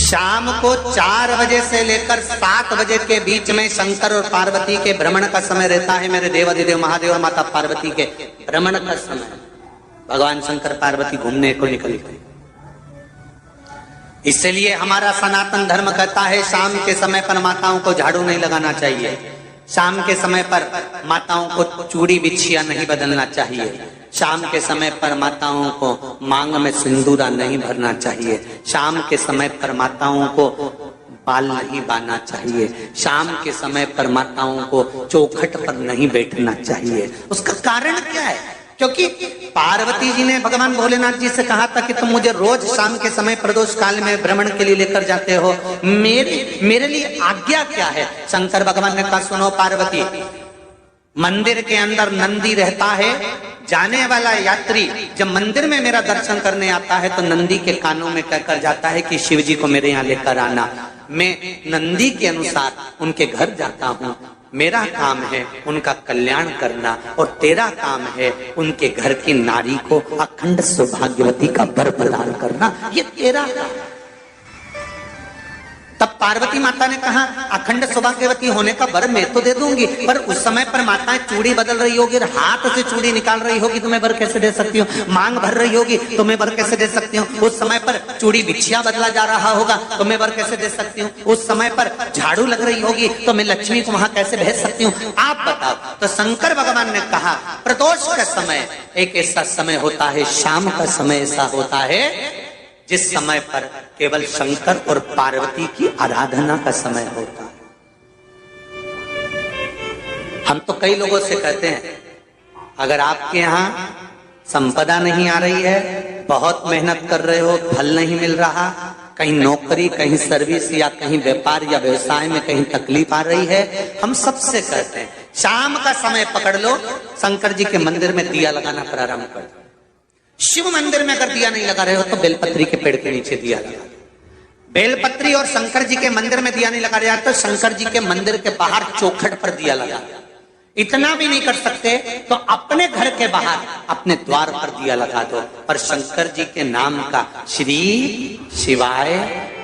शाम को 4 बजे से लेकर 7 बजे के बीच में शंकर और पार्वती के भ्रमण का समय रहता है। मेरे देवाधिदेव महादेव और माता पार्वती के भ्रमण का समय, भगवान शंकर पार्वती घूमने को निकल गए। इसलिए हमारा सनातन धर्म कहता है शाम के समय पर माताओं को झाड़ू नहीं लगाना चाहिए, शाम के समय पर माताओं को चूड़ी बिछिया नहीं बदलना चाहिए, शाम के समय पर माताओं को मांग में सिंदूरा नहीं भरना चाहिए, शाम के समय पर माताओं को बाल नहीं बांधना चाहिए, शाम के समय पर माताओं को चौखट पर नहीं बैठना चाहिए। उसका कारण क्या है? क्योंकि पार्वती जी ने भगवान भोलेनाथ जी से कहा था कि तुम मुझे रोज शाम के समय प्रदोष काल में भ्रमण के लिए लेकर जाते हो, मेरे लिए आज्ञा क्या है? शंकर भगवान ने कहा सुनो पार्वती, मंदिर के अंदर नंदी रहता है, जाने वाला यात्री जब मंदिर में मेरा दर्शन करने आता है तो नंदी के कानों में कहकर जाता है कि शिव जी को मेरे यहाँ लेकर आना। मैं नंदी के अनुसार उनके घर जाता हूँ, मेरा काम है उनका कल्याण करना और तेरा काम है उनके घर की नारी को अखंड सौभाग्यवती का वर प्रदान करना, ये तेरा काम। तब पार्वती माता ने कहा अखंड सौभाग्यवती होने का वर मैं तो दे दूंगी, पर उस समय पर माताएं चूड़ी बदल रही होगी, हाथ से चूड़ी निकाल रही होगी तो मैं वर कैसे दे सकती हूँ? मांग भर रही होगी तो मैं वर कैसे दे सकती हूँ? उस समय पर चूड़ी बिछिया बदला जा रहा होगा तो मैं वर कैसे दे सकती हूँ? उस समय पर झाड़ू लग रही होगी तो मैं लक्ष्मी को वहां कैसे भेज सकती हूँ? आप बताओ। तो शंकर भगवान ने कहा प्रदोष का समय एक ऐसा समय होता है, शाम का समय ऐसा होता है जिस समय पर केवल शंकर और पार्वती की आराधना का समय होता है। हम तो कई लोगों से कहते हैं अगर आपके यहां संपदा नहीं आ रही है, बहुत मेहनत कर रहे हो, फल नहीं मिल रहा, कहीं नौकरी, कहीं सर्विस या कहीं व्यापार या व्यवसाय में कहीं तकलीफ आ रही है, हम सबसे कहते हैं शाम का समय पकड़ लो, शंकर जी के मंदिर में दिया लगाना प्रारंभ कर दो। शिव मंदिर में अगर दिया नहीं लगा रहे हो तो बेलपत्री के पेड़ के नीचे दिया लगा। बेलपत्री और शंकर जी के मंदिर में दिया नहीं लगा रहा तो शंकर जी के मंदिर के बाहर चौखट पर दिया लगा। इतना भी नहीं कर सकते तो अपने घर के बाहर अपने द्वार पर दिया लगा दो, पर शंकर जी के नाम का श्री शिवाय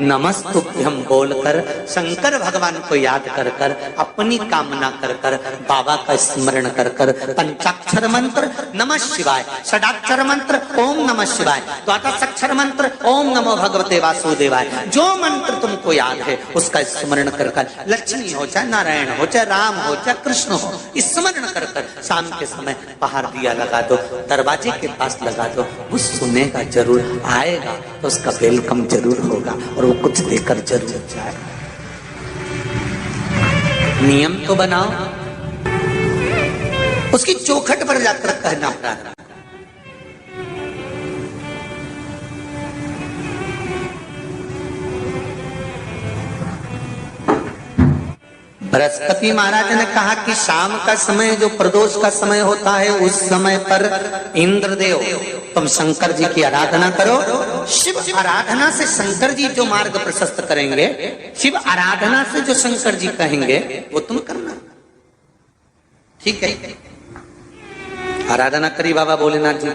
नमस्तुभ्यम बोलकर शंकर भगवान को याद कर कर अपनी कामना कर कर बाबा का स्मरण कर कर पंचाक्षर मंत्र नमः शिवाय, षडाक्षर मंत्र ओम नमः शिवाय, द्वादशाक्षर मंत्र ओम नमो भगवते वासुदेवाय, जो मंत्र तुमको याद है उसका स्मरण कर कर लक्ष्मी हो चाहे नारायण हो चाहे राम हो चाहे कृष्ण हो स्मरण कर कर शाम के समय बाहर दिया लगा दो, दरवाजे के पास लगा दो। वो सुनेगा जरूर, आएगा तो उसका वेलकम जरूर होगा और वो कुछ देकर जरूर जाएगा। नियम तो बनाओ, उसकी चौखट पर जाकर कहना प्रारंभ। बृहस्पति महाराज ने कहा कि शाम का समय जो प्रदोष का समय होता है उस समय पर इंद्रदेव तुम शंकर जी की आराधना करो। शिव आराधना से शंकर जी जो मार्ग प्रशस्त करेंगे, शिव आराधना से जो शंकर जी कहेंगे वो तुम करना। ठीक है, आराधना करी बाबा भोलेनाथ जी।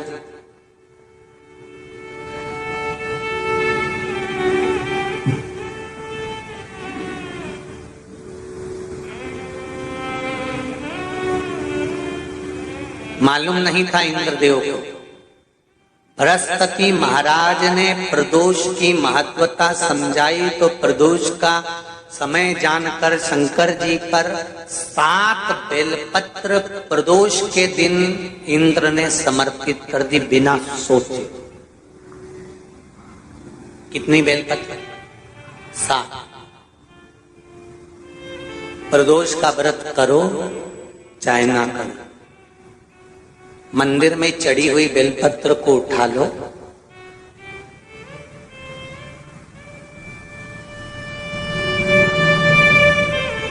मालूम नहीं था इंद्रदेव को। बृहस्पति महाराज ने प्रदोष की महत्वता समझाई तो प्रदोष का समय जानकर शंकर जी पर 7 बेलपत्र प्रदोष के दिन इंद्र ने समर्पित कर दी बिना सोचे। कितनी बेलपत्र? 7। प्रदोष का व्रत करो चाहे ना करो, मंदिर में चढ़ी हुई बेलपत्र को उठा लो,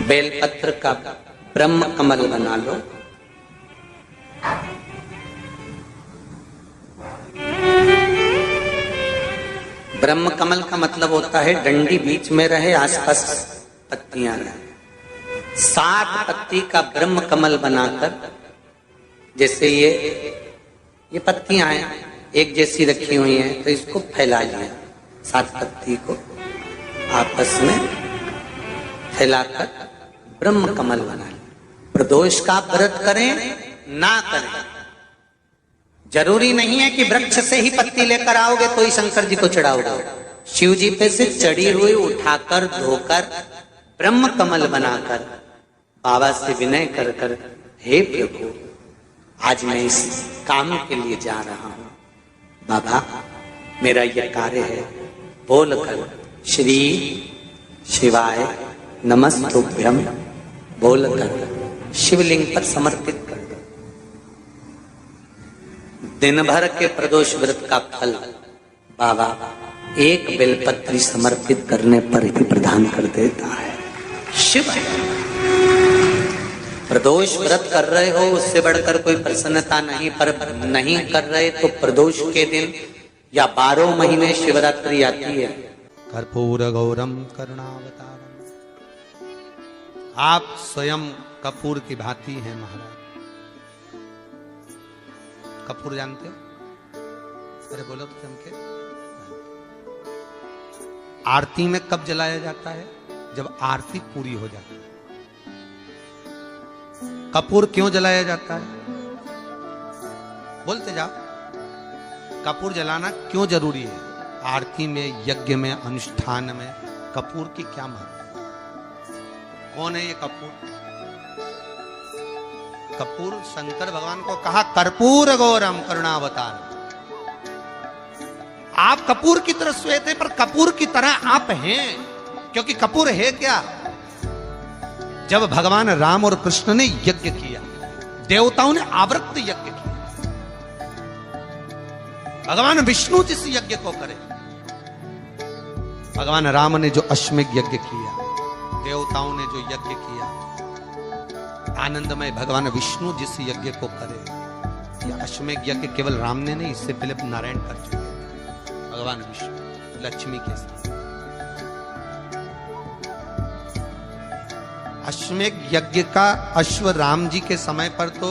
बेलपत्र का ब्रह्म कमल बना लो, ब्रह्म कमल का मतलब होता है डंडी बीच में रहे, आसपास पत्तियां रहे। 7 पत्ती का ब्रह्म कमल बनाकर, जैसे ये पत्तियां हैं एक जैसी रखी हुई हैं तो इसको फैला लिया 7 पत्ती को, आपस में फैलाकर ब्रह्म कमल बना लें। प्रदोष का व्रत करें ना करें, जरूरी नहीं है कि वृक्ष से ही पत्ती लेकर आओगे तो ही शंकर जी को चढ़ाओगे। शिव जी पे से चढ़ी हुई उठाकर धोकर ब्रह्म कमल बनाकर बाबा से विनय कर कर, हे प्रभु आज मैं इस काम के लिए जा रहा हूं, बाबा मेरा यह कार्य है, बोलकर श्री शिवाय नमस्तुभ्यम बोलकर शिवलिंग पर समर्पित कर दो। दिन भर के प्रदोष व्रत का फल बाबा एक बेलपत्री समर्पित करने पर ही प्रदान कर देता है। शिव है। प्रदोष व्रत कर रहे हो उससे बढ़कर कोई प्रसन्नता नहीं, पर नहीं कर रहे तो प्रदोष के दिन या 12 महीने शिवरात्रि आती है। कर्पूर गौरम करुणावतारम, आप स्वयं कपूर की भांति हैं महाराज। कपूर जानते हो? अरे बोलो तो चमके। आरती में कब जलाया जाता है? जब आरती पूरी हो जाती है। कपूर क्यों जलाया जाता है? बोलते जाओ। कपूर जलाना क्यों जरूरी है? आरती में, यज्ञ में, अनुष्ठान में कपूर की क्या महत्व? कौन है ये कपूर? कपूर शंकर भगवान को कहा कर्पूर गौरम करुणावतार। आप कपूर की तरह श्वेत है, पर कपूर की तरह आप हैं, क्योंकि कपूर है क्या? जब भगवान राम और कृष्ण ने यज्ञ किया, देवताओं ने आवृत्त यज्ञ किया। भगवान विष्णु जिस यज्ञ को करे, भगवान राम ने जो अश्वमेध यज्ञ किया, देवताओं ने जो यज्ञ किया, आनंदमय भगवान विष्णु जिस यज्ञ को करे, यह अश्वमेध यज्ञ केवल राम ने नहीं, इससे पहले नारायण कर चुके थे। भगवान विष्णु लक्ष्मी के साथ अश्वमेध यज्ञ का अश्व राम जी के समय पर तो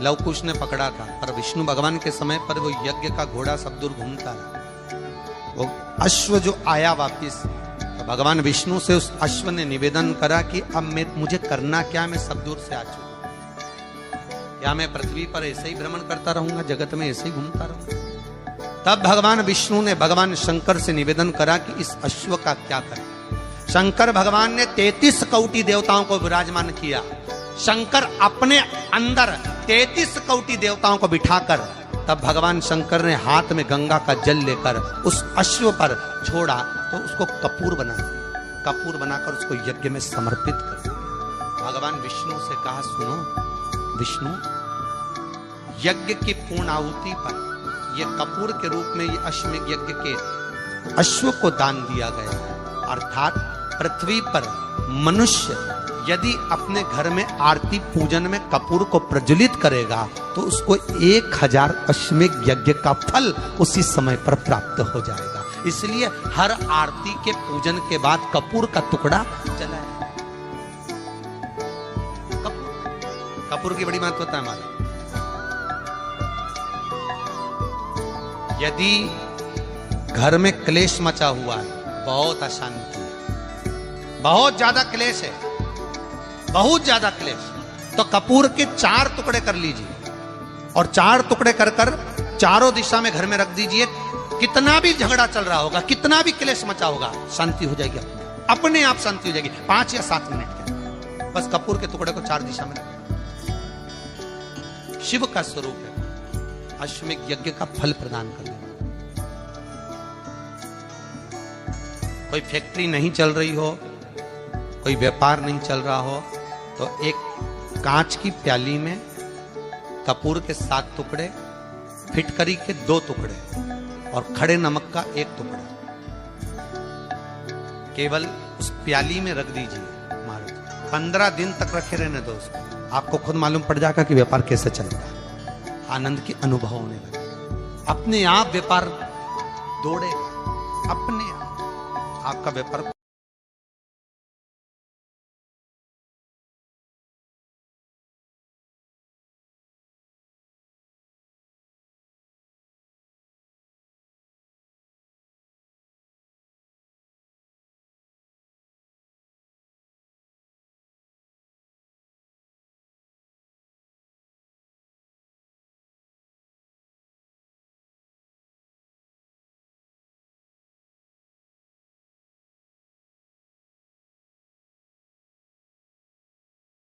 लवकुश ने पकड़ा था, पर विष्णु भगवान के समय पर वो यज्ञ का घोड़ा सब दूर घूमता है। वो अश्व जो आया वापिस, तो भगवान विष्णु से उस अश्व ने निवेदन करा कि अब मुझे करना क्या, मैं सब दूर से आ चुका, क्या मैं पृथ्वी पर ऐसे ही भ्रमण करता रहूंगा, जगत में ऐसे ही घूमता रहूंगा? तब भगवान विष्णु ने भगवान शंकर से निवेदन करा कि इस अश्व का क्या करें। शंकर भगवान ने 33 कोटि देवताओं को विराजमान किया। शंकर अपने अंदर 33 कोटि देवताओं को बिठाकर, तब भगवान शंकर ने हाथ में गंगा का जल लेकर उस अश्व पर छोड़ा, तो उसको कपूर बना दिया। कपूर बनाकर उसको यज्ञ में समर्पित कर दिया। भगवान विष्णु से कहा, सुनो विष्णु, यज्ञ की पूर्ण आहुति पर यह कपूर के रूप में ये अश्वमेध यज्ञ के अश्व को दान दिया गया है। अर्थात पृथ्वी पर मनुष्य यदि अपने घर में आरती पूजन में कपूर को प्रज्वलित करेगा तो उसको 1000 अश्वमेध यज्ञ का फल उसी समय पर प्राप्त हो जाएगा। इसलिए हर आरती के पूजन के बाद कपूर का टुकड़ा जलाया। कपूर की बड़ी महत्वता है हमारी। यदि घर में क्लेश मचा हुआ है, बहुत अशांति है, बहुत ज्यादा क्लेश है, बहुत ज्यादा क्लेश, तो कपूर के 4 टुकड़े कर लीजिए और 4 टुकड़े कर कर चारों दिशा में घर में रख दीजिए। कितना भी झगड़ा चल रहा होगा, कितना भी क्लेश मचा होगा, शांति हो जाएगी, अपने आप शांति हो जाएगी 5 या 7 मिनट के। बस कपूर के टुकड़े को 4 दिशा में रख। शिव का स्वरूप है अश्वमेध यज्ञ का फल प्रदान कर देना। कोई फैक्ट्री नहीं चल रही हो, कोई व्यापार नहीं चल रहा हो, तो एक कांच की प्याली में कपूर के 7 टुकड़े, फिटकरी के 2 टुकड़े और खड़े नमक का 1 टुकड़ा केवल उस प्याली में रख दीजिए। 15 दिन तक रखे रहने दो उसको, आपको खुद मालूम पड़ जाएगा कि व्यापार कैसे चलता है। आनंद की अनुभव होने लगे, अपने आप व्यापार दौड़े, अपने आप आपका व्यापार